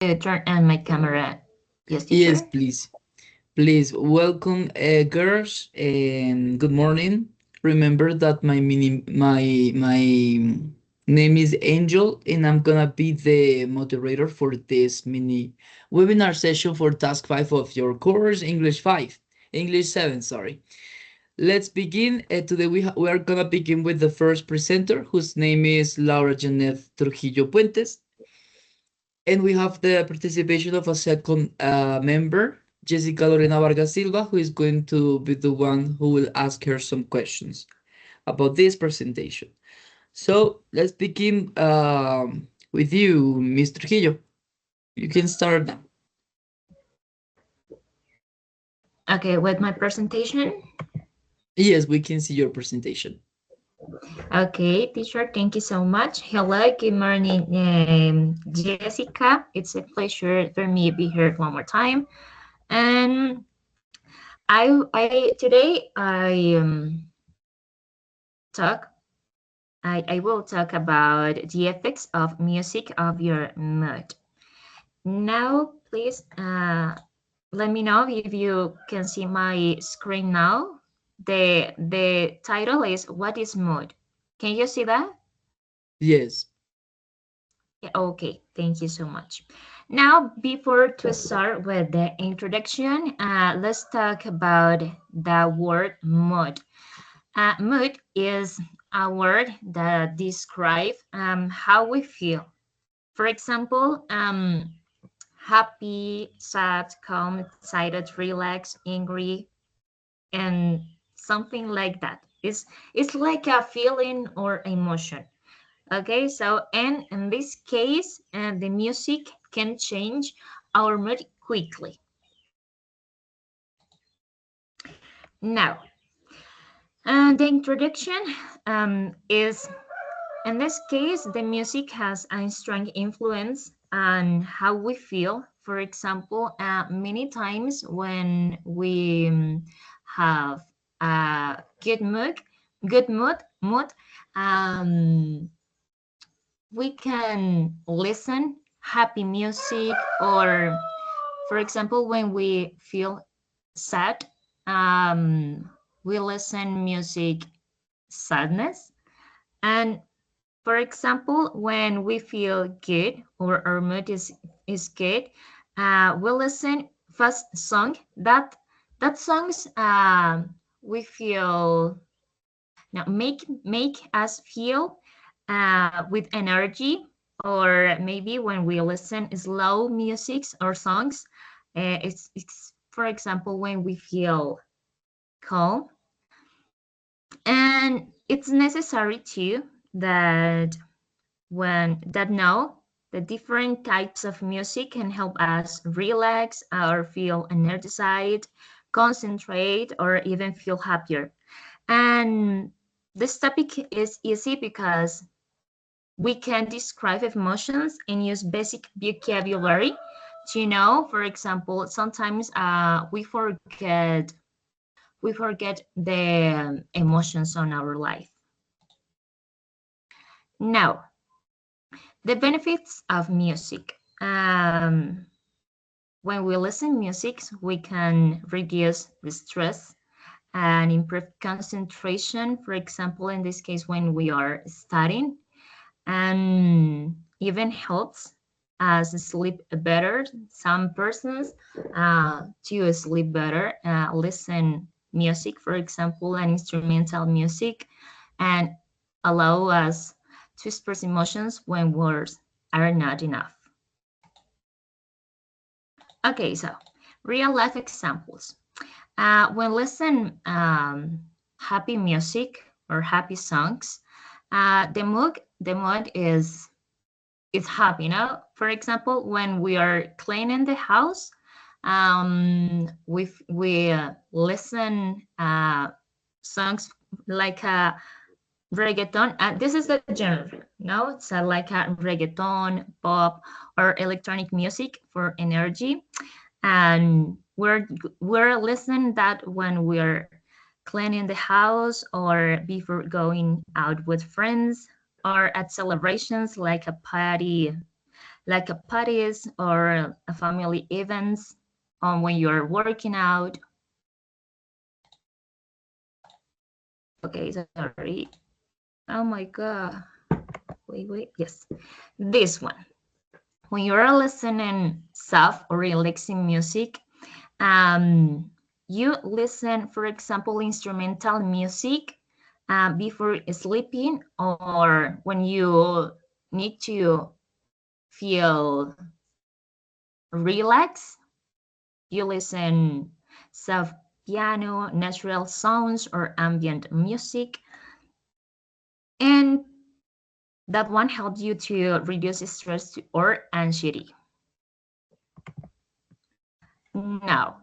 Turn on my camera. Yes, Yes, teacher. please. Please welcome, girls, and good morning. Remember that my name is Angel, and I'm gonna be the moderator for this mini webinar session for task 5 of your course, English 5, English 7. Sorry. Let's begin. Today we are gonna begin with the first presenter, whose name is Laura Yaneth Trujillo Puentes. And we have the participation of a second member, Jessica Lorena Vargas Silva, who is going to be the one who will ask her some questions about this presentation. So let's begin with you, Mr. Trujillo. You can start now. Okay, with my presentation. Yes, we can see your presentation. Okay, teacher, thank you so much. Hello, good morning, Jessica. It's a pleasure for me to be here one more time. And I today talk. I will talk about the effects of music of your mood. Now, please let me know if you can see my screen now. The title is What is Mood? Can you see that? Yes. Yeah, okay, thank you so much. Now, before to start with the introduction, let's talk about the word mood. Mood is a word that describes how we feel. For example, happy, sad, calm, excited, relaxed, angry, and something like that. It's like a feeling or emotion. Okay, so and in this case, the music can change our mood quickly. Now, the introduction is in this case, the music has a strong influence on how we feel. For example, many times when we have a good mood, um, we can listen happy music, or for example, when we feel sad, um, we listen music sadness. And for example, when we feel good or our mood is good, we listen fast song that songs we feel now make us feel with energy. Or maybe when we listen slow musics or songs, it's for example when we feel calm. And it's necessary too that when that now the different types of music can help us relax or feel energized, concentrate, or even feel happier. And this topic is easy because we can describe emotions and use basic vocabulary to know. For example, sometimes we forget the emotions on our life. Now, the benefits of music. When we listen music, we can reduce the stress and improve concentration. For example, in this case, when we are studying, and even helps us sleep better. Some persons to sleep better listen music, for example, and instrumental music, and allow us to express emotions when words are not enough. Okay, so real life examples. When listen happy music or happy songs, the mood is happy. For example, when we are cleaning the house, we listen songs like a reggaeton. This is the genre. It's like a reggaeton, pop, or electronic music for energy. And we're listening that when we're cleaning the house, or before going out with friends, or at celebrations like a party, like a parties or a family events, when you're working out. Okay, sorry. Oh my God. Wait. Yes, this one. When you're listening soft or relaxing music, you listen, for example, instrumental music before sleeping, or when you need to feel relaxed, you listen soft piano, natural sounds, or ambient music. And that one helps you to reduce stress or anxiety. Now,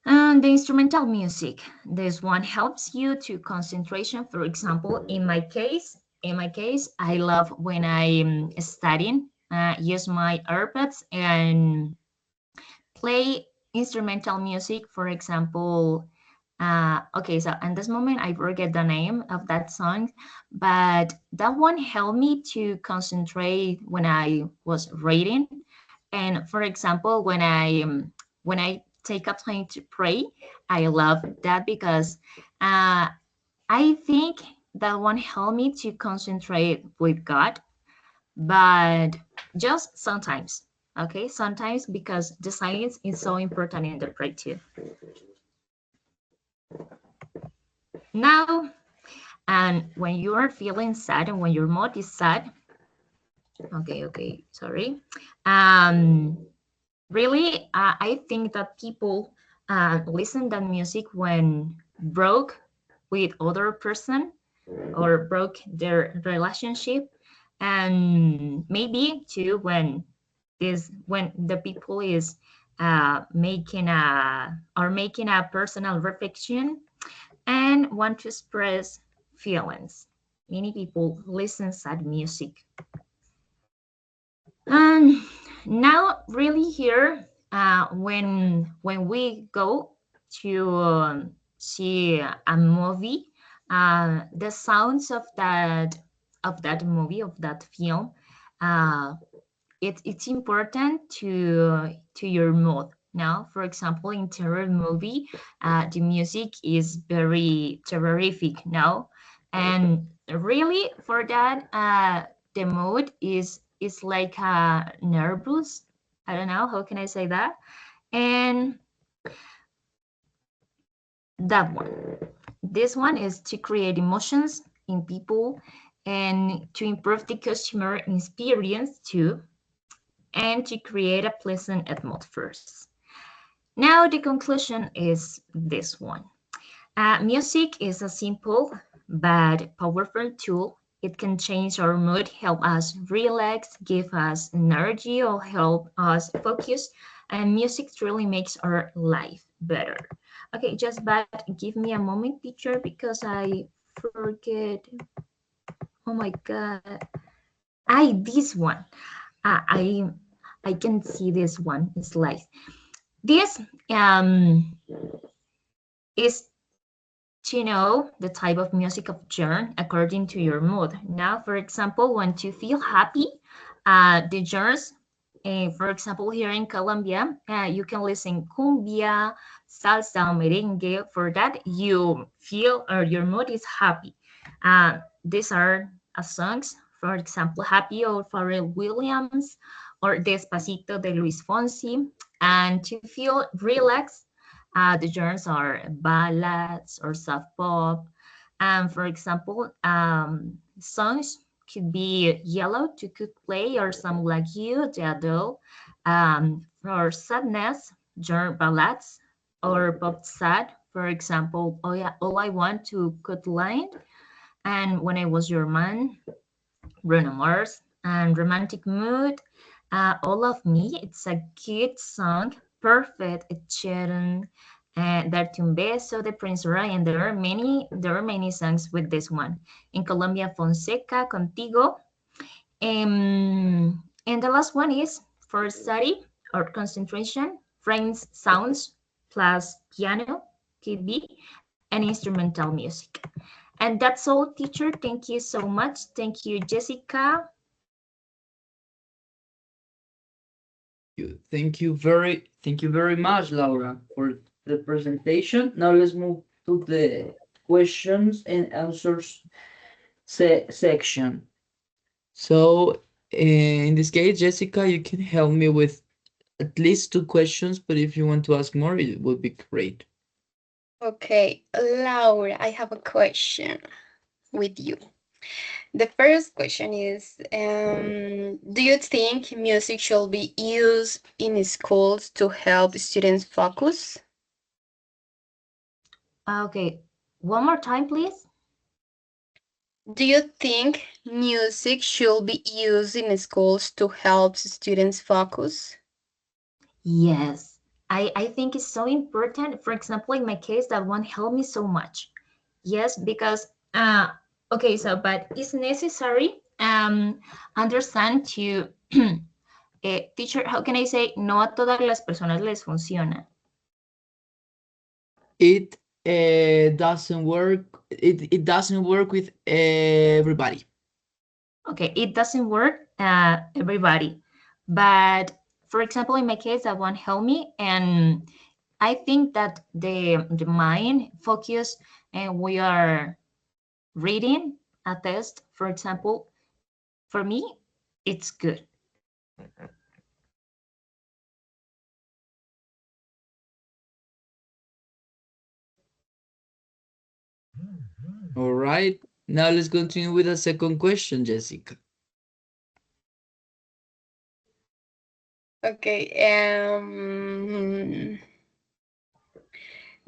and the instrumental music, this one helps you to concentration. For example, in my case, I love when I'm studying, use my earbuds and play instrumental music. For example, okay, so at this moment I forget the name of that song, but that one helped me to concentrate when I was reading. And for example, when I take up time to pray, I love that because I think that one helped me to concentrate with God, but just sometimes. Okay, sometimes, because the silence is so important in the prayer too. Now, and when you are feeling sad and when your mood is sad, okay, sorry. Um, really, I think that people listen that music when broke with other person or broke their relationship, and maybe too when the people is making a personal reflection and want to express feelings. Many people listen sad music. And now, really here, when we go to see a movie, the sounds of that movie, of that film, uh, it's important to your mood. Now, for example, in terror movie, the music is very terrific now, and really for that, the mood is like nervous. I don't know how can I say that, and that one. This one is to create emotions in people and to improve the customer experience too, and to create a pleasant atmosphere. Now, the conclusion is this one. Music is a simple but powerful tool. It can change our mood, help us relax, give us energy, or help us focus. And music really makes our life better. Okay, just but give me a moment, teacher, because I forget. Oh my God. This one. I can see this one slide. This is to know the type of music of genre according to your mood. Now, for example, when you feel happy, the genres, for example, here in Colombia, you can listen cumbia, salsa, or merengue. For that, you feel or your mood is happy. These are songs, for example, Happy or Pharrell Williams or Despacito de Luis Fonsi. And to feel relaxed, the genres are ballads or soft pop. And for example, songs could be Yellow to Cook Play or Some Like You, The Adele. For sadness, genre ballads or pop sad. For example, Oh Yeah, All I Want to Cut Line and When I Was Your Man, Bruno Mars. And romantic mood, All of Me. It's a good song, perfect. Ed Sheeran, Darte un beso de Prince Ryan. There are many songs with this one. In Colombia, Fonseca, Contigo. And the last one is for study or concentration, French sounds plus piano, could be, and instrumental music. And that's all, teacher. Thank you so much. Thank you, Jessica. Thank you very much, Laura, for the presentation. Now let's move to the questions and answers section. So, in this case, Jessica, you can help me with at least two questions, but if you want to ask more, it would be great. Okay, Laura, I have a question with you. The first question is, do you think music should be used in schools to help students focus? Okay, one more time, please. Do you think music should be used in schools to help students focus? Yes, I think it's so important. For example, in my case, that one helped me so much. Yes, because okay, so but it's necessary understand to teacher, how can I say, no a todas las personas les funciona. It doesn't work. It doesn't work with everybody. Okay, it doesn't work everybody, but for example, in my case, that one helped me, and I think that the mind focus, and we are reading a test, for example, for me, it's good. All right. Now let's continue with the second question, Jessica. Okay,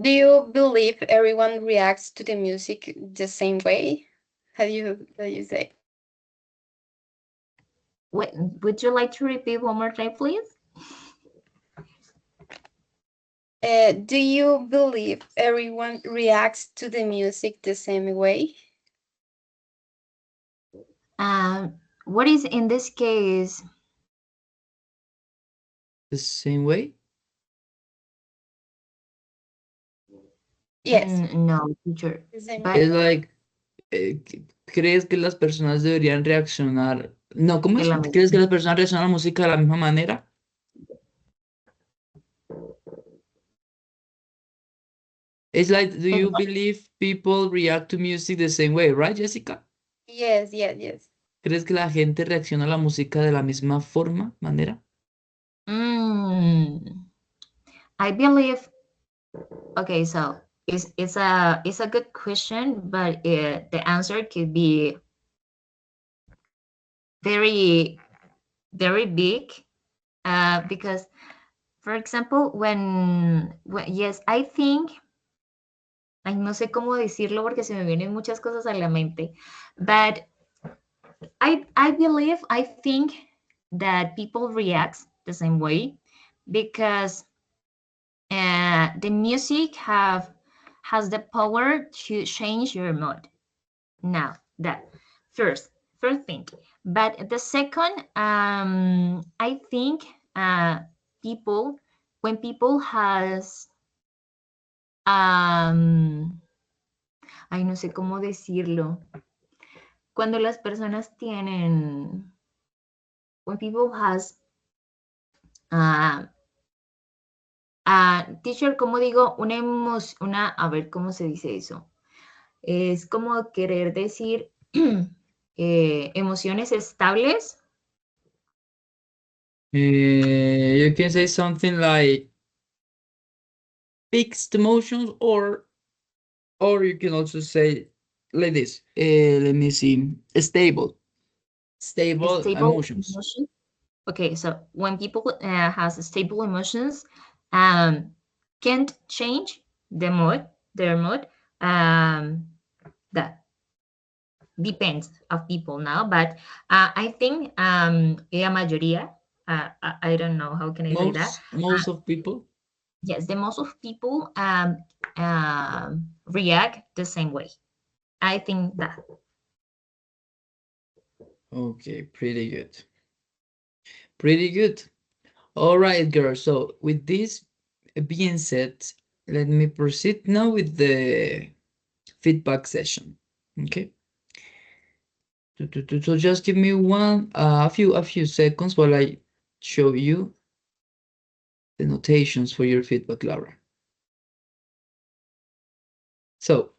do you believe everyone reacts to the music the same way? How do you say? Wait, would you like to repeat one more time, please? Do you believe everyone reacts to the music the same way? What is in this case? The same way? Yes, No, teacher. the same But way. Es like, ¿crees que las personas deberían reaccionar? No, ¿cómo de es? la ¿Crees que misma. las personas reaccionan a la música de la misma manera? It's like, do you believe people react to music the same way, right, Jessica? Yes, yes, yes. ¿Crees que la gente reacciona a la música de la misma forma, manera? Mm, I believe. Okay, so it's a good question, but the answer could be very very big. Because, for example, when yes, I think. Ay, no sé cómo decirlo porque se me vienen muchas cosas a la mente. But I believe, I think that people react the same way because the music has the power to change your mood. Now that first first thing, but the second, I think people when people has ay, no sé cómo decirlo. Cuando las personas tienen, when people has, uh, teacher, ¿cómo digo? A ver, ¿cómo se dice eso? Es como querer decir emociones estables. You can say something like fixed emotions, or you can also say like this. Let me see. Stable Stable emotions. emotions. Okay, so when people has stable emotions, um, can't change their mood. Um, that depends of people now, but I think la mayoría, I don't know how can I say that. Most of people. Yes, the most of people react the same way. I think that. Okay, pretty good. Pretty good. All right, girls. So with this being said, let me proceed now with the feedback session. Okay. So just give me a few seconds while I show you the notations for your feedback, Laura. So,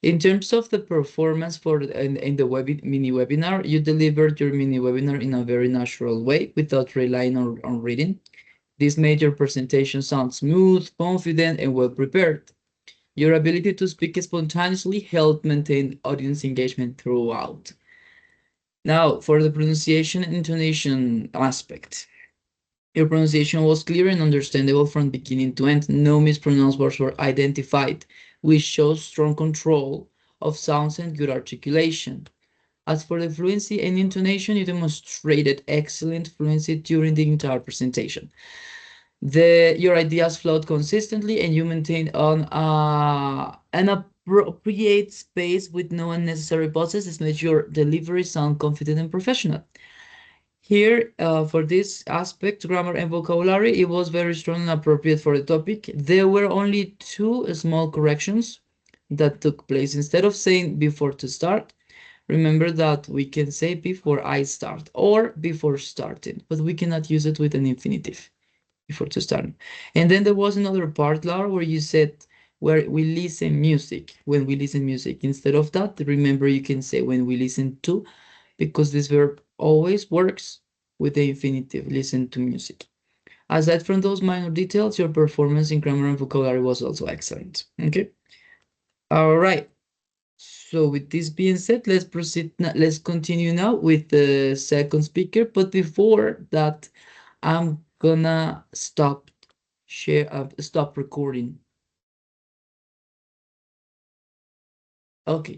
in terms of the performance for in the mini webinar, you delivered your mini webinar in a very natural way without relying on reading. This made your presentation sound smooth, confident, and well prepared. Your ability to speak spontaneously helped maintain audience engagement throughout. Now, for the pronunciation and intonation aspect. Your pronunciation was clear and understandable from beginning to end. No mispronounced words were identified, which shows strong control of sounds and good articulation. As for the fluency and intonation, you demonstrated excellent fluency during the entire presentation. Your ideas flowed consistently and you maintained an appropriate space with no unnecessary pauses. This made your delivery sound confident and professional. Here, for this aspect, grammar and vocabulary, it was very strong and appropriate for the topic. There were only two small corrections that took place. Instead of saying before to start, remember that we can say before I start or before starting, but we cannot use it with an infinitive before to start. And then there was another part, Laura, where you said where we listen music, when we listen music. Instead of that, remember you can say when we listen to, because this verb always works with the infinitive, listen to music. Aside from those minor details, your performance in grammar and vocabulary was also excellent. Okay. All right. So with this being said, let's proceed. Let's continue now with the second speaker. But before that, I'm gonna stop recording. Okay.